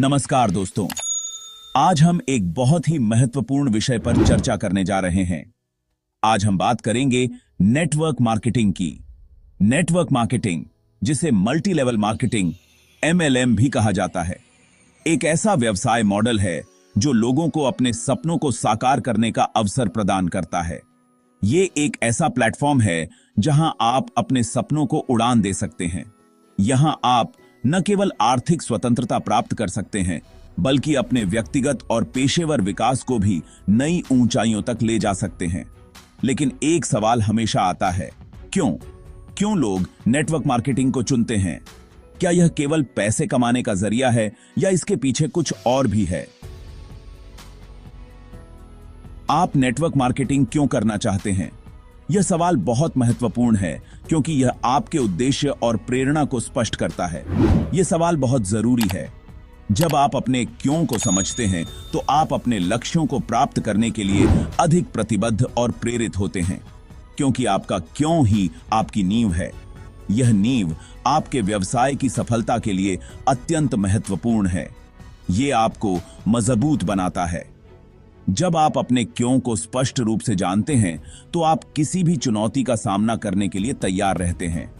नमस्कार दोस्तों, आज हम एक बहुत ही महत्वपूर्ण विषय पर चर्चा करने जा रहे हैं। आज हम बात करेंगे नेटवर्क मार्केटिंग की। नेटवर्क मार्केटिंग, जिसे मल्टी लेवल मार्केटिंग MLM भी कहा जाता है, एक ऐसा व्यवसाय मॉडल है जो लोगों को अपने सपनों को साकार करने का अवसर प्रदान करता है। ये एक ऐसा प्लेटफॉर्म है जहां आप अपने सपनों को उड़ान दे सकते हैं। यहां आप न केवल आर्थिक स्वतंत्रता प्राप्त कर सकते हैं, बल्कि अपने व्यक्तिगत और पेशेवर विकास को भी नई ऊंचाइयों तक ले जा सकते हैं। लेकिन एक सवाल हमेशा आता है, क्यों लोग नेटवर्क मार्केटिंग को चुनते हैं? क्या यह केवल पैसे कमाने का जरिया है या इसके पीछे कुछ और भी है? आप नेटवर्क मार्केटिंग क्यों करना चाहते हैं? यह सवाल बहुत महत्वपूर्ण है क्योंकि यह आपके उद्देश्य और प्रेरणा को स्पष्ट करता है। यह सवाल बहुत जरूरी है। जब आप अपने क्यों को समझते हैं तो आप अपने लक्ष्यों को प्राप्त करने के लिए अधिक प्रतिबद्ध और प्रेरित होते हैं, क्योंकि आपका क्यों ही आपकी नींव है। यह नींव आपके व्यवसाय की सफलता के लिए अत्यंत महत्वपूर्ण है। यह आपको मजबूत बनाता है। जब आप अपने क्यों को स्पष्ट रूप से जानते हैं तो आप किसी भी चुनौती का सामना करने के लिए तैयार रहते हैं।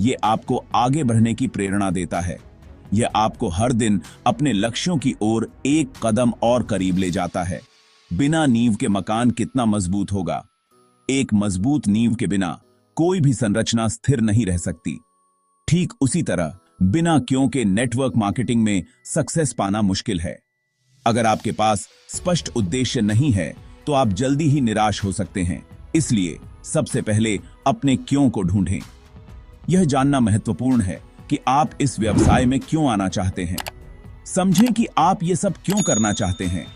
यह आपको आगे बढ़ने की प्रेरणा देता है। यह आपको हर दिन अपने लक्ष्यों की ओर एक कदम और करीब ले जाता है। बिना नींव के मकान कितना मजबूत होगा? एक मजबूत नींव के बिना कोई भी संरचना स्थिर नहीं रह सकती। ठीक उसी तरह बिना क्यों के नेटवर्क मार्केटिंग में सक्सेस पाना मुश्किल है। अगर आपके पास स्पष्ट उद्देश्य नहीं है तो आप जल्दी ही निराश हो सकते हैं। इसलिए सबसे पहले अपने क्यों को ढूंढें। यह जानना महत्वपूर्ण है कि आप इस व्यवसाय में क्यों आना चाहते हैं। समझें कि आप ये सब क्यों करना चाहते हैं।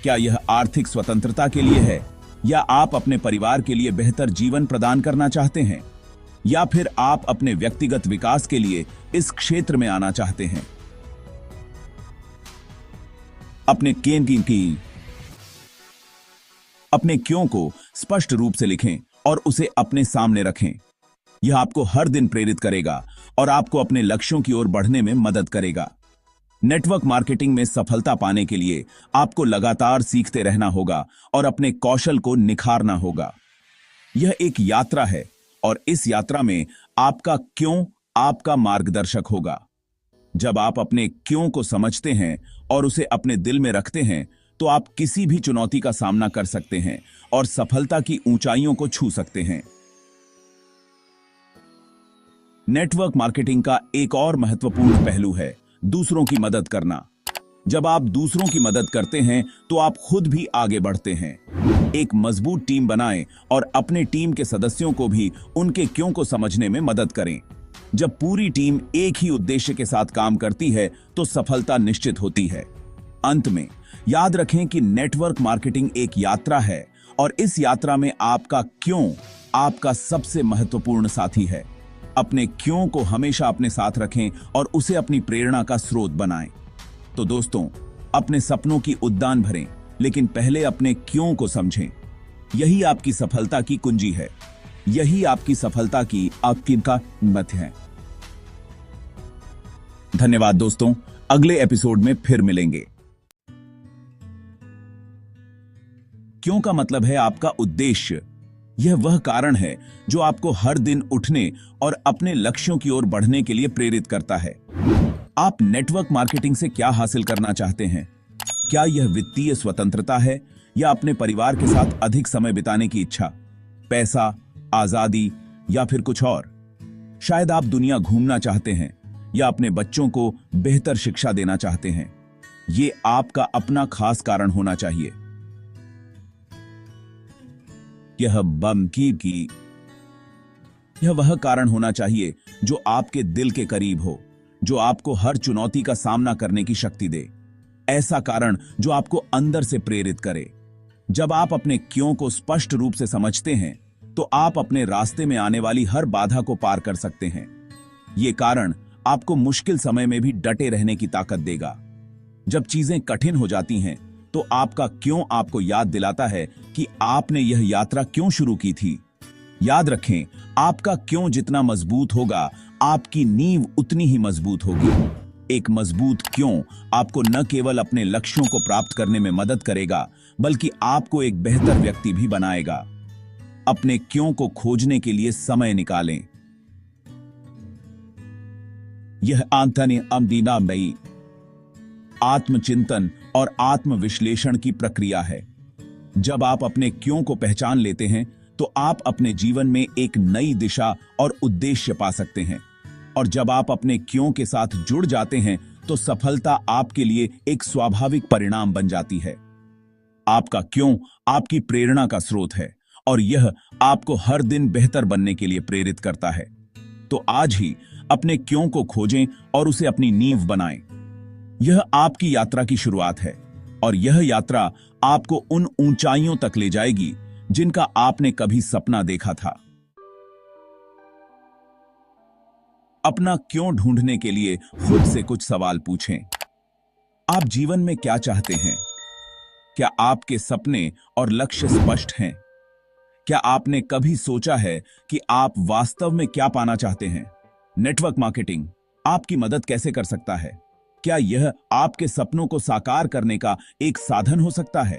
क्या यह आर्थिक स्वतंत्रता के लिए है, या आप अपने परिवार के लिए बेहतर जीवन प्रदान करना चाहते हैं, या फिर आप अपने व्यक्तिगत विकास के लिए इस क्षेत्र में आना चाहते हैं? अपने क्यों को स्पष्ट रूप से लिखें और उसे अपने सामने रखें। यह आपको हर दिन प्रेरित करेगा और आपको अपने लक्ष्यों की ओर बढ़ने में मदद करेगा। नेटवर्क मार्केटिंग में सफलता पाने के लिए आपको लगातार सीखते रहना होगा और अपने कौशल को निखारना होगा। यह एक यात्रा है और इस यात्रा में आपका क्यों आपका मार्गदर्शक होगा। जब आप अपने क्यों को समझते हैं और उसे अपने दिल में रखते हैं तो आप किसी भी चुनौती का सामना कर सकते हैं और सफलता की ऊंचाइयों को छू सकते हैं। नेटवर्क मार्केटिंग का एक और महत्वपूर्ण पहलू है दूसरों की मदद करना। जब आप दूसरों की मदद करते हैं तो आप खुद भी आगे बढ़ते हैं। एक मजबूत टीम बनाएं और अपने टीम के सदस्यों को भी उनके क्यों को समझने में मदद करें। जब पूरी टीम एक ही उद्देश्य के साथ काम करती है तो सफलता निश्चित होती है। अंत में याद रखें कि नेटवर्क मार्केटिंग एक यात्रा है और इस यात्रा में आपका क्यों आपका सबसे महत्वपूर्ण साथी है। अपने क्यों को हमेशा अपने साथ रखें और उसे अपनी प्रेरणा का स्रोत बनाएं। तो दोस्तों, अपने सपनों की उड़ान भरें, लेकिन पहले अपने क्यों को समझें। यही आपकी सफलता की कुंजी है। यही आपकी सफलता की आपकी कीमत है। धन्यवाद दोस्तों, अगले एपिसोड में फिर मिलेंगे। क्यों का मतलब है आपका उद्देश्य। यह वह कारण है जो आपको हर दिन उठने और अपने लक्ष्यों की ओर बढ़ने के लिए प्रेरित करता है। आप नेटवर्क मार्केटिंग से क्या हासिल करना चाहते हैं? क्या यह वित्तीय स्वतंत्रता है, या अपने परिवार के साथ अधिक समय बिताने की इच्छा, पैसा, आजादी, या फिर कुछ और? शायद आप दुनिया घूमना चाहते हैं या अपने बच्चों को बेहतर शिक्षा देना चाहते हैं। ये आपका अपना खास कारण होना चाहिए। यह वह कारण होना चाहिए जो आपके दिल के करीब हो, जो आपको हर चुनौती का सामना करने की शक्ति दे। ऐसा कारण जो आपको अंदर से प्रेरित करे। जब आप अपने क्यों को स्पष्ट रूप से समझते हैं तो आप अपने रास्ते में आने वाली हर बाधा को पार कर सकते हैं। यह कारण आपको मुश्किल समय में भी डटे रहने की ताकत देगा। जब चीजें कठिन हो जाती हैं तो आपका क्यों आपको याद दिलाता है कि आपने यह यात्रा क्यों शुरू की थी। याद रखें, आपका क्यों जितना मजबूत होगा, आपकी नींव उतनी ही मजबूत होगी। एक मजबूत क्यों आपको न केवल अपने लक्ष्यों को प्राप्त करने में मदद करेगा, बल्कि आपको एक बेहतर व्यक्ति भी बनाएगा। अपने क्यों को खोजने के लिए समय निकालें। यह एंथनी अम्दीनाबई आत्मचिंतन और आत्मविश्लेषण की प्रक्रिया है। जब आप अपने क्यों को पहचान लेते हैं तो आप अपने जीवन में एक नई दिशा और उद्देश्य पा सकते हैं। और जब आप अपने क्यों के साथ जुड़ जाते हैं तो सफलता आपके लिए एक स्वाभाविक परिणाम बन जाती है। आपका क्यों आपकी प्रेरणा का स्रोत है और यह आपको हर दिन बेहतर बनने के लिए प्रेरित करता है। तो आज ही अपने क्यों को खोजें और उसे अपनी नींव बनाएं। यह आपकी यात्रा की शुरुआत है और यह यात्रा आपको उन ऊंचाइयों तक ले जाएगी जिनका आपने कभी सपना देखा था। अपना क्यों ढूंढने के लिए खुद से कुछ सवाल पूछें। आप जीवन में क्या चाहते हैं? क्या आपके सपने और लक्ष्य स्पष्ट हैं? क्या आपने कभी सोचा है कि आप वास्तव में क्या पाना चाहते हैं? नेटवर्क मार्केटिंग आपकी मदद कैसे कर सकता है? क्या यह आपके सपनों को साकार करने का एक साधन हो सकता है?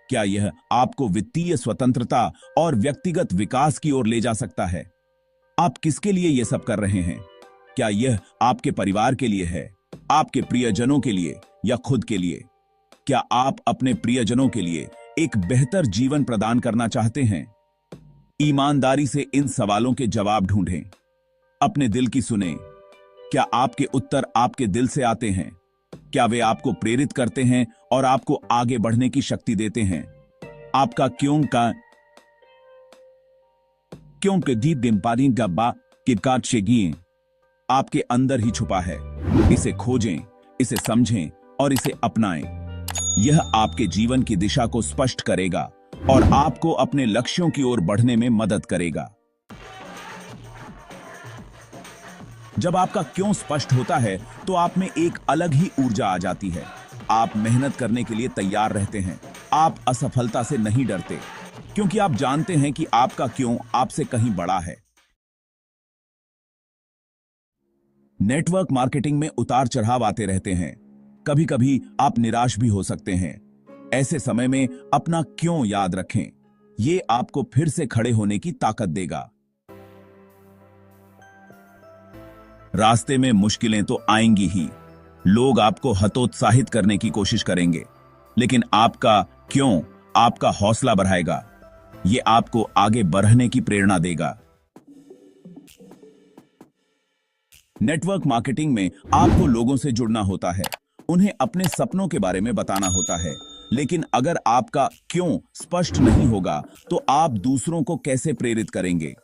क्या यह आपको वित्तीय स्वतंत्रता और व्यक्तिगत विकास की ओर ले जा सकता है? आप किसके लिए यह सब कर रहे हैं? क्या यह आपके परिवार के लिए है, आपके प्रियजनों के लिए या खुद के लिए? क्या आप अपने प्रियजनों के लिए एक बेहतर जीवन प्रदान करना चाहते हैं? ईमानदारी से इन सवालों के जवाब ढूंढें। अपने दिल की सुनें। क्या आपके उत्तर आपके दिल से आते हैं? क्या वे आपको प्रेरित करते हैं और आपको आगे बढ़ने की शक्ति देते हैं? आपका क्यों के दीप दिम्पारी गब्बा किरकाट शेगिए आपके अंदर ही छुपा है। इसे खोजें, इसे समझें और इसे अपनाएं। यह आपके जीवन की दिशा को स्पष्ट करेगा और आपको अपने लक्ष्यों की ओर बढ़ने में मदद करेगा। जब आपका क्यों स्पष्ट होता है तो आप में एक अलग ही ऊर्जा आ जाती है। आप मेहनत करने के लिए तैयार रहते हैं। आप असफलता से नहीं डरते क्योंकि आप जानते हैं कि आपका क्यों आपसे कहीं बड़ा है। नेटवर्क मार्केटिंग में उतार चढ़ाव आते रहते हैं। कभी कभी आप निराश भी हो सकते हैं। ऐसे समय में अपना क्यों याद रखें। यह आपको फिर से खड़े होने की ताकत देगा। रास्ते में मुश्किलें तो आएंगी ही। लोग आपको हतोत्साहित करने की कोशिश करेंगे, लेकिन आपका क्यों आपका हौसला बढ़ाएगा। यह आपको आगे बढ़ने की प्रेरणा देगा। नेटवर्क मार्केटिंग में आपको लोगों से जुड़ना होता है, उन्हें अपने सपनों के बारे में बताना होता है। लेकिन अगर आपका क्यों स्पष्ट नहीं होगा तो आप दूसरों को कैसे प्रेरित करेंगे?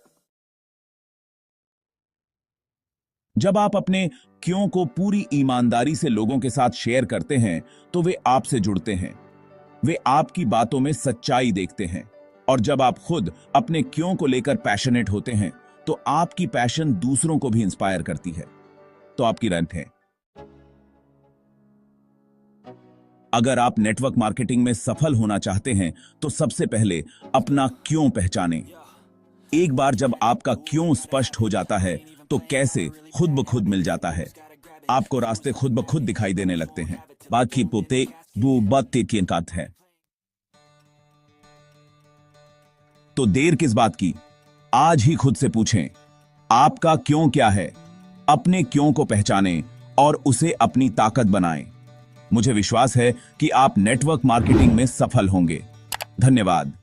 जब आप अपने क्यों को पूरी ईमानदारी से लोगों के साथ शेयर करते हैं तो वे आपसे जुड़ते हैं। वे आपकी बातों में सच्चाई देखते हैं। और जब आप खुद अपने क्यों को लेकर पैशनेट होते हैं तो आपकी पैशन दूसरों को भी इंस्पायर करती है। तो आपकी रैंक है। अगर आप नेटवर्क मार्केटिंग में सफल होना चाहते हैं तो सबसे पहले अपना क्यों पहचानें। एक बार जब आपका क्यों स्पष्ट हो जाता है तो कैसे खुद ब खुद मिल जाता है। आपको रास्ते खुद ब खुद दिखाई देने लगते हैं। बाकी पोते वो बात है। तो देर किस बात की, आज ही खुद से पूछें, आपका क्यों क्या है। अपने क्यों को पहचानें और उसे अपनी ताकत बनाएं। मुझे विश्वास है कि आप नेटवर्क मार्केटिंग में सफल होंगे। धन्यवाद।